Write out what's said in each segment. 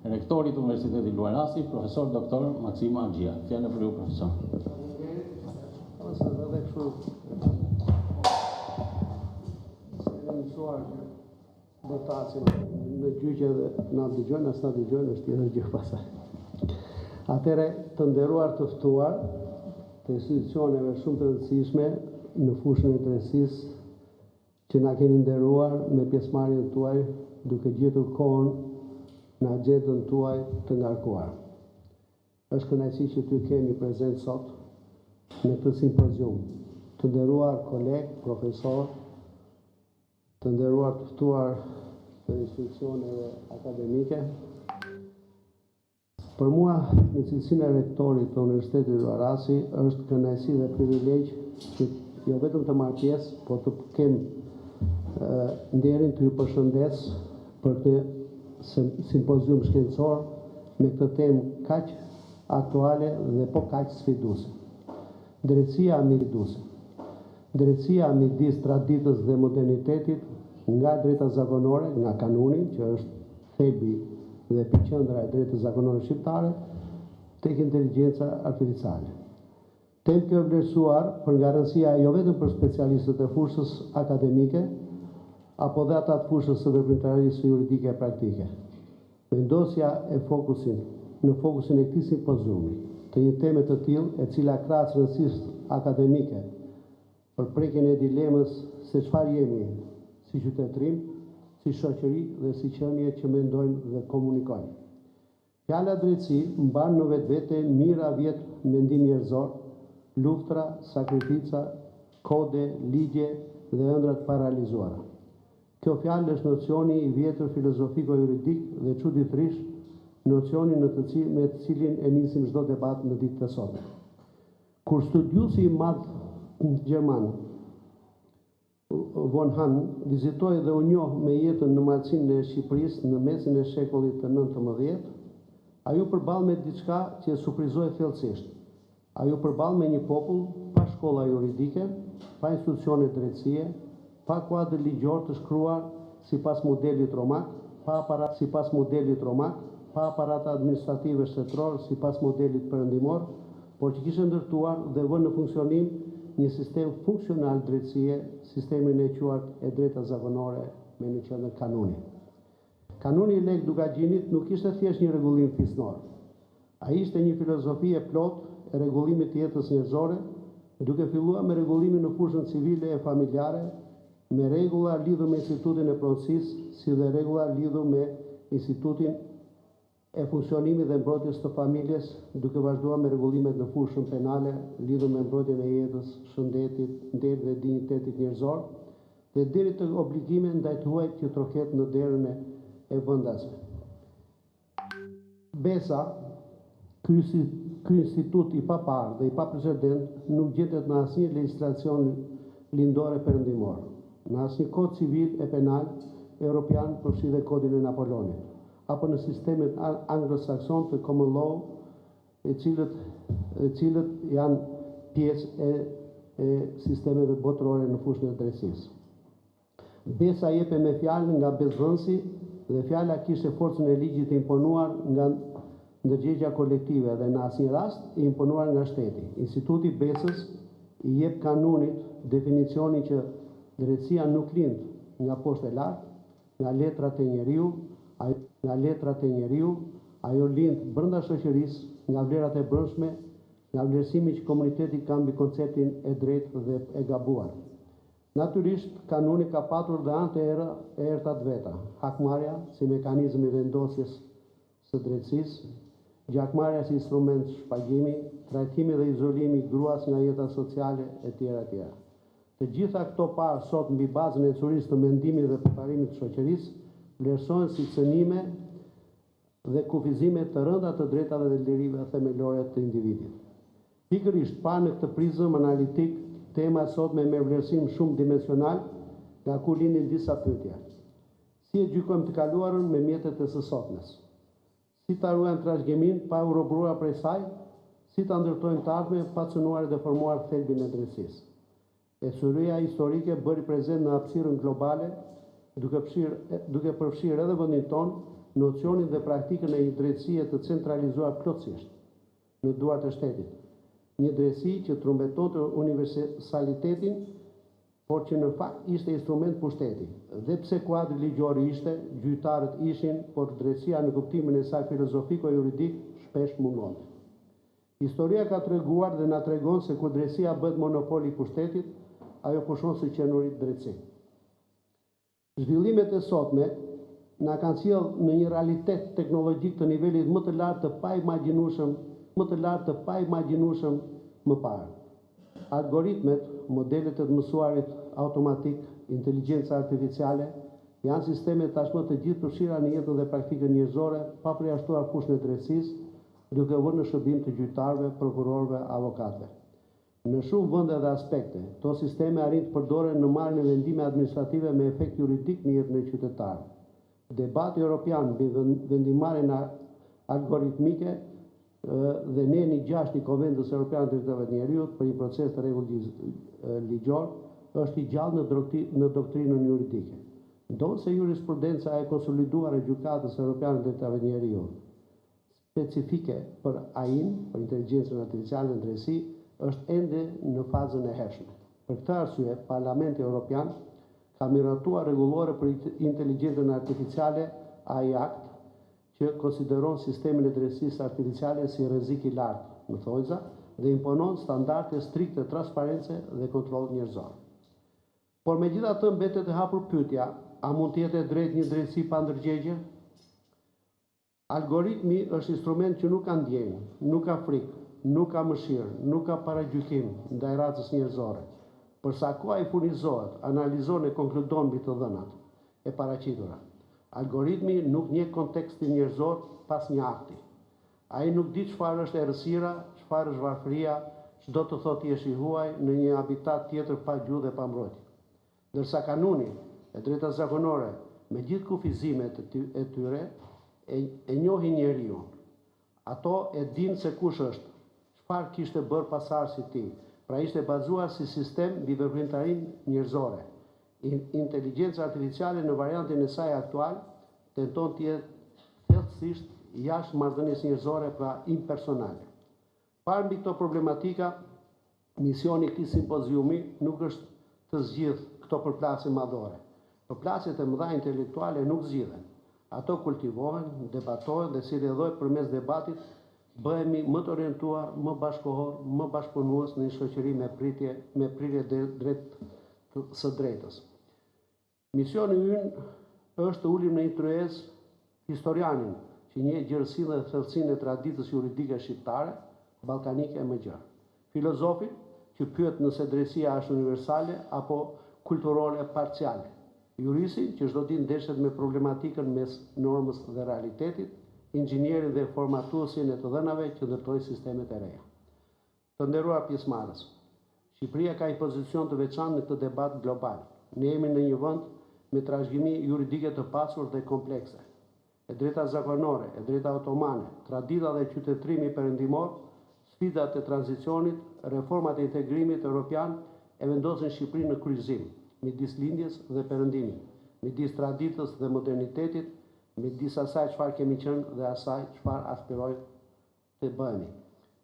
Rektori të Universitetit Luarasi, profesor doktor Maksim Axhia. Fjala për ju, profesor. Në gjyqe dhe na dëgjojnë, as na dëgjojnë, është tjetër gjë pasaj. Atëre, të nderuar të ftuar të institucioneve shumë të rëndësishme në fushën e drejtësisë që na keni nderuar me pjesëmarrjen tuaj duke gjetur kohën në agjendën tuaj të ngarkuar. Është kënaqësi që ty kemi prezent sot në këtë simpozium. Të nderuar kolegë, profesor, të nderuar të ftuar të institucioneve akademike. Për mua, në cilësinë e rektorit të Universitetit Luarasi, është kënaqësi dhe privilegj që jo vetëm të marr pjesë, por të kem nderin të ju përshëndes për këtë simpozium shkencor me këtë temë kaq aktuale dhe po kaq sfiduese. Drejtësia midis drejtësia midis traditës dhe modernitetit, nga drejta zakonore, nga kanuni, që është thelbi dhe epicendra e drejtës zakonore shqiptare, tek inteligjenca artificiale. Temë kjo vlerësuar për nga rëndësia jo vetëm për specialistët e fushës akademike, apo dhe ata të fushës së veprimtarisë juridike e praktike. Vendosja e në fokusin e këtij simpoziumi të një teme të tillë, e cila krahas rëndësisë akademike për prekjen e dilemës se çfarë jemi si qytetërim, si shoqëri dhe si qenie që mendojmë dhe komunikojmë. Fjala drejtësi mban në vetvete mijëra vjet mendim njerëzor, luftra, sakrifica, kode, ligje dhe ëndra të paralizuara. Kjo fjalë është nocioni i vjetër filozofiko-juridik dhe çuditërisht nocioni me të cilin e nisim çdo debat në ditët e sotme. Kur studiuesi i madh gjerman von Hahn vizitoi dhe u njoh me jetën në malsinë e Shqipërisë në mesin e shekullit të 19, ai u përball me diçka që e surprizoi thellësisht. Ai u përball me një popull pa shkolla juridike, pa institucione drejtësie, pa kuadër ligjor të shkruar sipas modelit romak, pa aparat administrative shtetëror sipas modelit perëndimor, por që kishte ndërtuar dhe vënë në funksionim një sistem funksional drejtësie, sistemin e quajtur e drejta zakonore me në qendër kanuni. Kanuni i Lek Dugagjinit nuk ishte thjesht një rregullim fisnor. Ai ishte një filozofi e plotë e rregullimit të jetës njerëzore, duke filluar me rregullimin në fushën civile e familjare, me rregulla lidhur me institutin e pronësisë, si dhe rregulla lidhur me institutin e funksionimit dhe mbrojtjes të familjes, duke vazhduar me rregullimet në fushën penale lidhur me mbrojtjen e jetës, shëndetit, nderit dhe dinjitetit njerëzor, dhe deri të obligime ndaj të huaj që troket në derën e vendasme. Besa, ky institut i papar dhe i paprecedent nuk gjetet në asnjë legjislacion lindore perëndimor, në asnjë kod civil e penal europian, përfshi dhe kodin e Napoleonit, apo në sistemet anglosakson të common law, e cilët janë pjesë e sistemeve botërore në fushën e drejtësisë. Besa jepe me fjalën nga bezvënsi dhe fjala kishte forcën e ligjit të imponuar nga ndërgjegja kolektive dhe në asnjë rast i imponuar nga shteti. Instituti Besës i jep kanunit definicionin që drejtësia nuk lind nga poshtë e lartë, nga letrat e njeriu, ajo lind brenda shoqërisë, nga vlerat e brendshme, nga vlerësimi që komuniteti ka mbi konceptin e drejtë dhe e gabuar. Natyrisht, kanuni ka patur dhe anë të errta të veta, hakmarrja si mekanizëm i vendosjes së drejtësisë, gjakmarrja si instrument shpagimi, trajtimi dhe izolimi i gruas nga jeta sociale e tjera. Të gjitha këto parë sot mbi bazën e curisë të mendimit dhe përparimit të shoqërisë, vlerësohen si cënime dhe kufizime të rënda të drejtave dhe lirive themelore të individit. Pikërisht parë në këtë prizëm analitik, tema e sotme me vlerësim shumë dimensional, nga ku lindin disa pyetje. Si e gjykojmë të kaluarën me mjetet e së sotmes? Si ta ruajmë trashëgimin pa u robëruar prej saj? Si ta ndërtojmë të ardhmen pa cënuar e deformuar thelbin e drejtësisë? Historia historike bëri prezent në hapësirën globale, duke përfshirë edhe vendin tonë, nocionin dhe praktikën e një drejtësie të centralizuar plotësisht në duart e shtetit. Një drejtësi që trumbetonte universalitetin, por që në fakt ishte instrument pushteti. Dhe pse kuadri ligjor ishte, gjyqtarët ishin, por drejtësia në kuptimin e saj filozofiko-juridik shpesh mungonte. Historia ka treguar dhe na tregon se kur drejtësia bëhet monopol i pushtetit, ajo pushon së qenurit drejtësi. Zhvillimet e sotme na kanë sjellë në një realitet teknologjik të nivelit më të lartë të paimagjinueshëm më parë. Algoritmet, modelet e të mësuarit automatik, inteligjenca artificiale, janë sisteme tashmë të gjithë përfshira në jetën dhe praktikën njerëzore, pa përjashtuar fushën e drejtësisë, duke vënë në shërbim të gjyqtarëve, prokurorëve, avokatëve. Në shumë vende dhe aspekte, këto sisteme arrin të përdoren në marrjen e vendime administrative me efekt juridik në jetën e qytetarëve. Debati europian mbi vendimarrjen algoritmike dhe neni 6 i Konventës Europiane të Drejtave të Njerëzit për një proces të rregull ligjor është i gjallë në doktrinën juridike. Ndonse jurisprudenca e konsoliduar e Gjykatës Europiane të Drejtave të Njerëzit specifike për AI-n, për inteligjencën artificiale në drejtësi, është ende në fazën e hershme. Për këtë arsye, Parlamenti Evropian ka miratuar rregullore për inteligjencën artificiale AI Act, që konsideron sistemin e drejtësisë artificiale si rrezik i lartë në thojza dhe imponon standarde strikte transparence dhe kontroll njerëzor. Por megjithatë mbetet e hapur pyetja, a mund të jetë e drejtë një drejtësi pa ndërgjegje? Algoritmi është instrument që nuk ka ndjenjë, nuk ka frikë, nuk ka mëshirë, nuk ka paragjykim ndaj racës njerëzore. Për sa kohë ai furnizohet, analizon e konkludon mbi të dhënat e paraqitura. Algoritmi nuk njeh kontekstin njerëzor pas një akti. Ai nuk di çfarë është errësira, çfarë është varfëria, ç'do të thotë jeshi huaj në një habitat tjetër pa gjuhë dhe pa mbrojtje. Ndërsa kanuni e drejta zakonore, me gjithë kufizimet e tyre, e njohin njeriu. Ato e dinë se kush është, çfarë kishte bërë pas arsit tij. Pra ishte bazuar si sistem mbi veprimtarinë njerëzore. Inteligjenca artificiale në variantin e saj aktual tenton të jetë thellësisht jashtë marrëdhënies njerëzore, pra impersonale. Parë mbi këto problematika, misioni i këtij simpoziumi nuk është të zgjidhë këto përplasje madhore. Përplasjet e mëdha intelektuale nuk zgjidhen. Ato kultivohen, debatohen dhe si rrjedhojnë përmes debatit, bëhemi më të orientuar, më bashkëkohor, më bashkëpunues në një shoqëri me prirje së drejtës. Misioni ynë është të ulim në një tryezë historianin që njeh gjerësinë dhe thellësinë e traditës juridike shqiptare, ballkanike e më gjerë. Filozofin që pyet nëse drejtësia është universale apo kulturore parciale. Juristi që çdo ditë ndeshet me problematikën mes normës dhe realitetit, inxhinierin dhe formatuesin e të dhënave që ndërtojnë sistemet e reja. Të nderuar pjesëmarrës, Shqipëria ka një pozicion të veçantë në këtë debat global. Ne jemi në një vend me trashëgimi juridike të pasur dhe komplekse. E drejta zakonore, e drejta otomane, tradita dhe qytetërimi perëndimor, sfidat e tranzicionit, reformat e integrimit evropian e vendosin Shqipërinë në kryqëzim midis lindjes dhe perëndimit, midis traditës dhe modernitetit, midis asaj çfarë kemi qenë dhe asaj çfarë aspirojmë të bëhemi.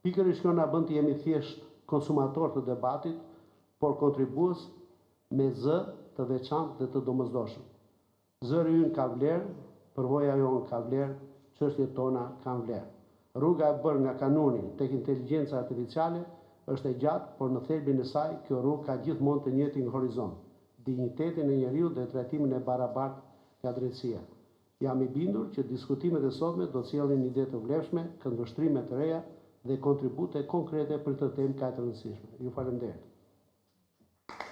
Pikërisht kjo na bën të jemi thjesht konsumator të debatit, por kontribues me zë të veçantë dhe të domosdoshëm. Zëri ynë ka vlerë, përvoja jonë ka vlerë, çështjet tona kanë vlerë. Rruga e bërë nga kanuni tek inteligjenca artificiale është e gjatë, por në thelbin e saj kjo rrugë ka gjithmonë të njëjtin horizont, dinjitetin e njeriu dhe trajtimin e barabartë nga drejtësia. Jam i bindur që diskutimet e sotme do të sjellin ide të vlefshme, këndvështrime të reja dhe kontribute konkrete për këtë temë kaq të rëndësishme. Ju falenderoj.